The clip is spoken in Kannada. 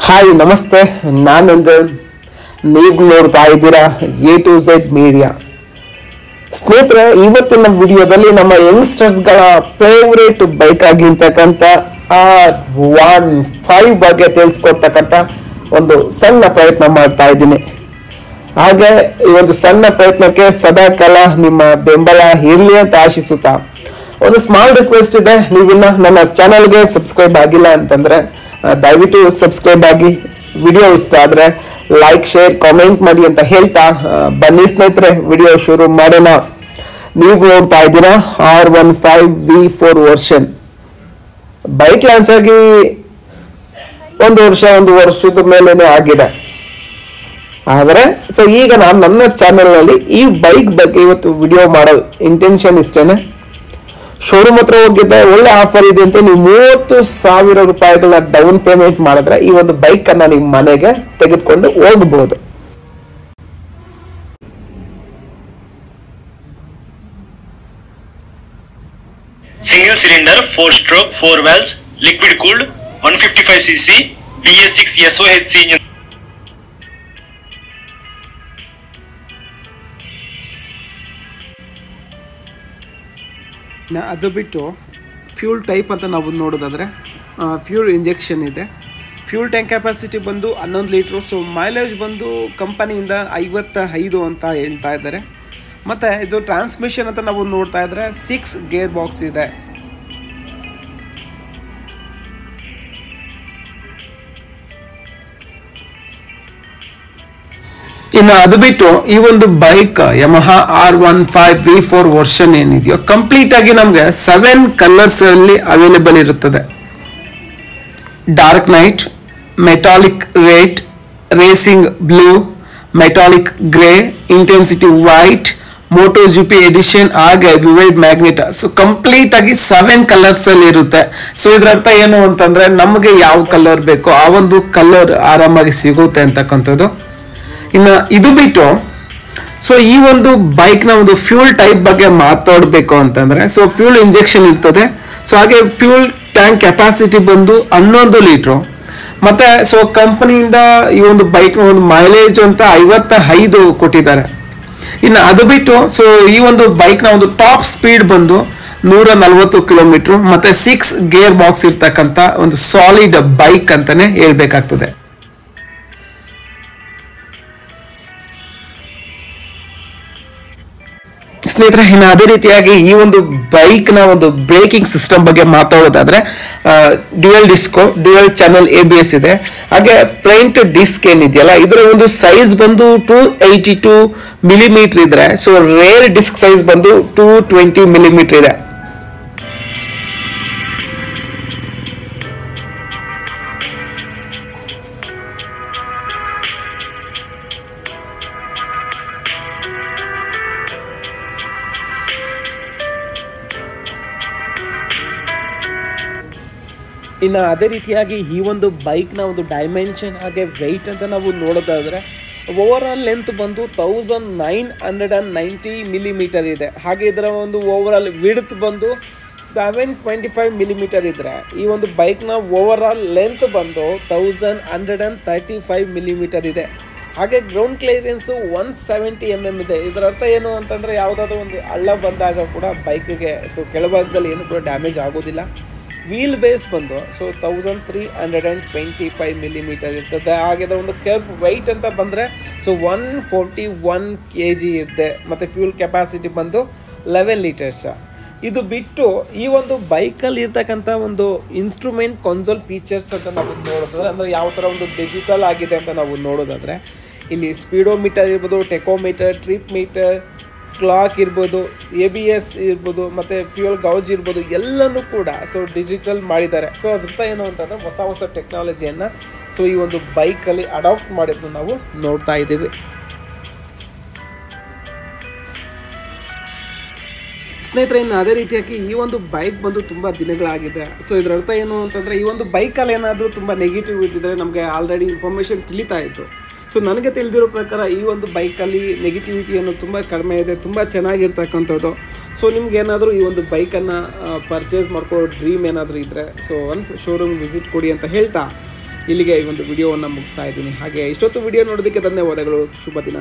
ಹಾಯ್ ನಮಸ್ತೆ, ನಾನಂದನ್. ನೀವು ನೋಡ್ತಾ ಇದ್ದೀರಾ ಎ ಟು ಝೆಡ್ ಮೀಡಿಯಾ. ಸ್ನೇಹಿತರೆ, ಇವತ್ತಿನ ವಿಡಿಯೋದಲ್ಲಿ ನಮ್ಮ ಯಂಗ್ಸ್ಟರ್ಸ್ಗಳ ಫೇವ್ರೇಟ್ ಬೈಕ್ ಆಗಿರ್ತಕ್ಕಂಥ R15 ಬಗ್ಗೆ ತಿಳಿಸ್ಕೊಡ್ತಕ್ಕಂಥ ಒಂದು ಸಣ್ಣ ಪ್ರಯತ್ನ ಮಾಡ್ತಾ ಇದ್ದೀನಿ. ಹಾಗೆ ಈ ಒಂದು ಸಣ್ಣ ಪ್ರಯತ್ನಕ್ಕೆ ಸದಾಕಾಲ ನಿಮ್ಮ ಬೆಂಬಲ ಇರಲಿ ಅಂತ ಆಶಿಸುತ್ತಾ ಒಂದು ಸ್ಮಾಲ್ ರಿಕ್ವೆಸ್ಟ್ ಇದೆ. ನೀವಿನ್ನ ನನ್ನ ಚಾನಲ್ಗೆ ಸಬ್ಸ್ಕ್ರೈಬ್ ಆಗಿಲ್ಲ ಅಂತಂದ್ರೆ ದಯವಿಟ್ಟು ಸಬ್ಸ್ಕ್ರೈಬ್ ಆಗಿ, ವಿಡಿಯೋ ಇಷ್ಟ ಆದ್ರೆ ಲೈಕ್, ಶೇರ್, ಕಾಮೆಂಟ್ ಮಾಡಿ ಅಂತ ಹೇಳ್ತಾ ಬನ್ನಿ ಸ್ನೇಹಿತರೆ, ವಿಡಿಯೋ ಶುರು ಮಾಡೋಣ. ನೀವು ನೋಡ್ತಾ ಇದ್ದೀರಾ R15 V4 version. Bike launch ಆಗಿ ಒಂದು ವರ್ಷದ ಮೇಲೇನೆ ಆಗಿದೆ. ಆದರೆ ಸೊ ಈಗ ನಾನು ನನ್ನ ಚಾನೆಲ್ ನಲ್ಲಿ ಈ ಬೈಕ್ ಬಗ್ಗೆ ಇವತ್ತು ವಿಡಿಯೋ ಮಾಡೋ ಇಂಟೆನ್ಷನ್ ಇಷ್ಟೇನೆ. ಶೋರೂಮ್ ಹತ್ರ ಹೋಗಿದ್ದೆ, ಒಳ್ಳೆ ಆಫರ್ ಇದೆ ಅಂತ. ನೀವು 30,000 ರೂಪಾಯಿಗಳನ್ನ ಡೌನ್ ಪೇಮೆಂಟ್ ಮಾಡಿದ್ರೆ ಈ ಒಂದು ಬೈಕ್ ಅನ್ನ ನಿಮ್ಮ ಮನೆಗೆ ತೆಗೆದುಕೊಂಡು ಹೋಗಬಹುದು. Single cylinder 4-stroke 4 valves liquid cooled 155cc BS6 SOHC engine. ಅದು ಬಿಟ್ಟು ಫ್ಯೂಲ್ ಟೈಪ್ ಅಂತ ನಾವು ನೋಡೋದಾದರೆ ಫ್ಯೂಲ್ ಇಂಜೆಕ್ಷನ್ ಇದೆ. ಫ್ಯೂಲ್ ಟ್ಯಾಂಕ್ ಕೆಪಾಸಿಟಿ ಬಂದು 11 ಲೀಟ್ರು. ಸೊ ಮೈಲೇಜ್ ಬಂದು ಕಂಪನಿಯಿಂದ 55 ಅಂತ ಹೇಳ್ತಾ ಇದ್ದಾರೆ. ಮತ್ತು ಇದು ಟ್ರಾನ್ಸ್ಮಿಷನ್ ಅಂತ ನಾವು ನೋಡ್ತಾ ಇದ್ರೆ 6 ಗೇರ್ ಬಾಕ್ಸ್ ಇದೆ. ಇನ್ನು ಅದು ಬಿಟ್ಟು ಈ ಒಂದು bike Yamaha R15 V4 version ಏನಿದೆಯೋ ಕಂಪ್ಲೀಟ್ ಆಗಿ ನಮಗೆ 7 ಕಲರ್ಸ್ ಅಲ್ಲಿ ಅವೈಲೇಬಲ್ ಇರುತ್ತದೆ. Dark night, metallic red, racing blue, metallic grey, intensity white, moto G P edition, ಹಾಗೆ ವಿವೈಡ್ ಮ್ಯಾಗ್ನೆಟ್. ಸೊ ಕಂಪ್ಲೀಟ್ ಆಗಿ 7 ಕಲರ್ಸ್ ಅಲ್ಲಿ ಇರುತ್ತೆ. ಸೊ ಇದ್ರ ಅರ್ಥ ಏನು ಅಂತಂದ್ರೆ ನಮಗೆ ಯಾವ ಕಲರ್ ಬೇಕೋ ಆ ಒಂದು ಕಲರ್ ಆರಾಮಾಗಿ ಸಿಗುತ್ತೆ ಅಂತಕ್ಕಂಥದ್ದು. ಇನ್ನು ಇದು ಬಿಟ್ಟು ಸೊ ಈ ಒಂದು ಬೈಕ್ ನ ಒಂದು ಫ್ಯೂಲ್ ಟೈಪ್ ಬಗ್ಗೆ ಮಾತಾಡಬೇಕು ಅಂತಂದ್ರೆ ಸೊ ಫ್ಯೂಲ್ ಇಂಜೆಕ್ಷನ್ ಇರ್ತದೆ. ಸೊ ಹಾಗೆ ಫ್ಯೂಲ್ ಟ್ಯಾಂಕ್ ಕೆಪಾಸಿಟಿ ಬಂದು 11 ಲೀಟ್ರು. ಮತ್ತೆ ಸೊ ಕಂಪನಿಯಿಂದ ಈ ಒಂದು ಬೈಕ್ ನ ಒಂದು ಮೈಲೇಜ್ ಅಂತ 55 ಕೊಟ್ಟಿದ್ದಾರೆ. ಇನ್ನು ಅದು ಬಿಟ್ಟು ಸೊ ಈ ಒಂದು ಬೈಕ್ ನ ಒಂದು ಟಾಪ್ ಸ್ಪೀಡ್ ಬಂದು 140 ಕಿಲೋಮೀಟರ್. ಮತ್ತೆ 6 ಗೇರ್ ಬಾಕ್ಸ್ ಇರ್ತಕ್ಕಂಥ ಒಂದು ಸಾಲಿಡ್ ಬೈಕ್ ಅಂತಾನೆ ಹೇಳ್ಬೇಕಾಗ್ತದೆ. ಸ್ನೇಹಿತರೆ, ಇನ್ನು ಅದೇ ರೀತಿಯಾಗಿ ಈ ಒಂದು ಬೈಕ್ ನ ಒಂದು ಬ್ರೇಕಿಂಗ್ ಸಿಸ್ಟಮ್ ಬಗ್ಗೆ ಮಾತಾಡೋದಾದ್ರೆ dual disc, dual channel ABS ಇದೆ. ಹಾಗೆ ಫ್ರಂಟ್ ಡಿಸ್ಕ್ ಏನಿದೆಯಲ್ಲ ಇದರ ಒಂದು ಸೈಜ್ ಬಂದು 282 ಮಿಲಿಮೀಟರ್ ಇದ್ರೆ ಸೊ ರೇರ್ ಡಿಸ್ಕ್ ಸೈಜ್ ಬಂದು 220 ಮಿಲಿಮೀಟರ್ ಇದೆ. ಇನ್ನು ಅದೇ ರೀತಿಯಾಗಿ ಈ ಒಂದು ಬೈಕ್ನ ಒಂದು ಡೈಮೆನ್ಷನ್ ಹಾಗೆ ವೆಯ್ಟ್ ಅಂತ ನಾವು ನೋಡೋದಾದರೆ ಓವರ್ ಆಲ್ ಲೆಂತ್ ಬಂದು 1990 ಮಿಲಿಮೀಟರ್ ಇದೆ. ಹಾಗೆ ಇದರ ಒಂದು ಓವರ್ ಆಲ್ ವಿಡ್ತ್ ಬಂದು 725 ಮಿಲಿಮೀಟರ್ ಇದ್ದರೆ ಈ ಒಂದು ಬೈಕ್ನ ಓವರ್ ಆಲ್ ಲೆಂತ್ ಬಂದು 1135 ಮಿಲಿಮೀಟರ್ ಇದೆ. ಹಾಗೆ ಗ್ರೌಂಡ್ ಕ್ಲಿಯರೆನ್ಸು 170 mm ಇದೆ. ಇದರ ಅರ್ಥ ಏನು ಅಂತಂದರೆ ಯಾವುದಾದ್ರೂ ಒಂದು ಹಳ್ಳ ಬಂದಾಗ ಕೂಡ ಬೈಕಿಗೆ ಸೊ ಕೆಳಭಾಗದಲ್ಲಿ ಏನು ಕೂಡ ಡ್ಯಾಮೇಜ್ ಆಗೋದಿಲ್ಲ. ವೀಲ್ ಬೇಸ್ ಬಂದು ಸೊ 1325 ಮಿಲಿಮೀಟರ್ ಇರ್ತದೆ. ಹಾಗೆ ಒಂದು ಕೆರ್ಬ್ ವೆಯ್ಟ್ ಅಂತ ಬಂದರೆ ಸೊ 141 kg ಇರುತ್ತೆ. ಮತ್ತು ಫ್ಯೂಲ್ ಕೆಪಾಸಿಟಿ ಬಂದು 11 ಲೀಟರ್ಸ್. ಇದು ಬಿಟ್ಟು ಈ ಒಂದು ಬೈಕಲ್ಲಿ ಇರ್ತಕ್ಕಂಥ ಒಂದು ಇನ್ಸ್ಟ್ರೂಮೆಂಟ್ ಕನ್ಸೋಲ್ ಫೀಚರ್ಸ್ ಅಂತ ನಾವು ನೋಡೋದಾದ್ರೆ ಅಂದರೆ ಯಾವ ಥರ ಒಂದು ಡಿಜಿಟಲ್ ಆಗಿದೆ ಅಂತ ನಾವು ನೋಡೋದಾದರೆ ಇಲ್ಲಿ ಸ್ಪೀಡೋಮೀಟರ್ ಇರ್ಬೋದು, ಟೆಕೋಮೀಟರ್, ಟ್ರಿಪ್ ಮೀಟರ್, ಕ್ಲಾಕ್ ಇರ್ಬೋದು, ABS ಇರ್ಬೋದು, ಮತ್ತು ಫ್ಯೂಯಲ್ ಗೌಜ್ ಇರ್ಬೋದು, ಎಲ್ಲನೂ ಕೂಡ ಸೊ ಡಿಜಿಟಲ್ ಮಾಡಿದ್ದಾರೆ. ಸೊ ಅದ್ರದ್ದು ಏನು ಅಂತಂದರೆ ಹೊಸ ಟೆಕ್ನಾಲಜಿಯನ್ನು ಸೊ ಈ ಒಂದು ಬೈಕಲ್ಲಿ ಅಡಾಪ್ಟ್ ಮಾಡಿದ್ದು ನಾವು ನೋಡ್ತಾ ಇದ್ದೀವಿ. ಸ್ನೇಹಿತರೆ, ಇನ್ನು ಅದೇ ರೀತಿಯಾಗಿ ಈ ಒಂದು ಬೈಕ್ ಬಂದು ತುಂಬ ದಿನಗಳಾಗಿದೆ. ಸೊ ಇದರ ಅರ್ಥ ಏನು ಅಂತಂದರೆ ಈ ಒಂದು ಬೈಕಲ್ಲಿ ಏನಾದರೂ ತುಂಬ ನೆಗೆಟಿವ್ ಇದ್ದಿದ್ರೆ ನಮಗೆ ಆಲ್ರೆಡಿ ಇನ್ಫಾರ್ಮೇಷನ್ ತಿಳಿತಾ ಇತ್ತು. ಸೊ ನನಗೆ ತಿಳಿದಿರೋ ಪ್ರಕಾರ ಈ ಒಂದು ಬೈಕಲ್ಲಿ ನೆಗೆಟಿವಿಟಿಯನ್ನು ತುಂಬ ಕಡಿಮೆ ಇದೆ, ತುಂಬ ಚೆನ್ನಾಗಿರ್ತಕ್ಕಂಥದ್ದು. ಸೊ ನಿಮ್ಗೆ ಏನಾದರೂ ಈ ಒಂದು ಬೈಕನ್ನು ಪರ್ಚೇಸ್ ಮಾಡ್ಕೊಳ್ಳೋ ಡ್ರೀಮ್ ಏನಾದರೂ ಇದ್ದರೆ ಸೊ ಒನ್ಸ್ ಶೋರೂಮ್ ವಿಸಿಟ್ ಕೊಡಿ ಅಂತ ಹೇಳ್ತಾ ಇಲ್ಲಿಗೆ ಈ ಒಂದು ವಿಡಿಯೋವನ್ನು ಮುಗಿಸ್ತಾ ಇದ್ದೀನಿ. ಹಾಗೆ ಇಷ್ಟೊತ್ತು ವಿಡಿಯೋ ನೋಡೋದಕ್ಕೆ ಧನ್ಯವಾದಗಳು. ಶುಭ ದಿನ.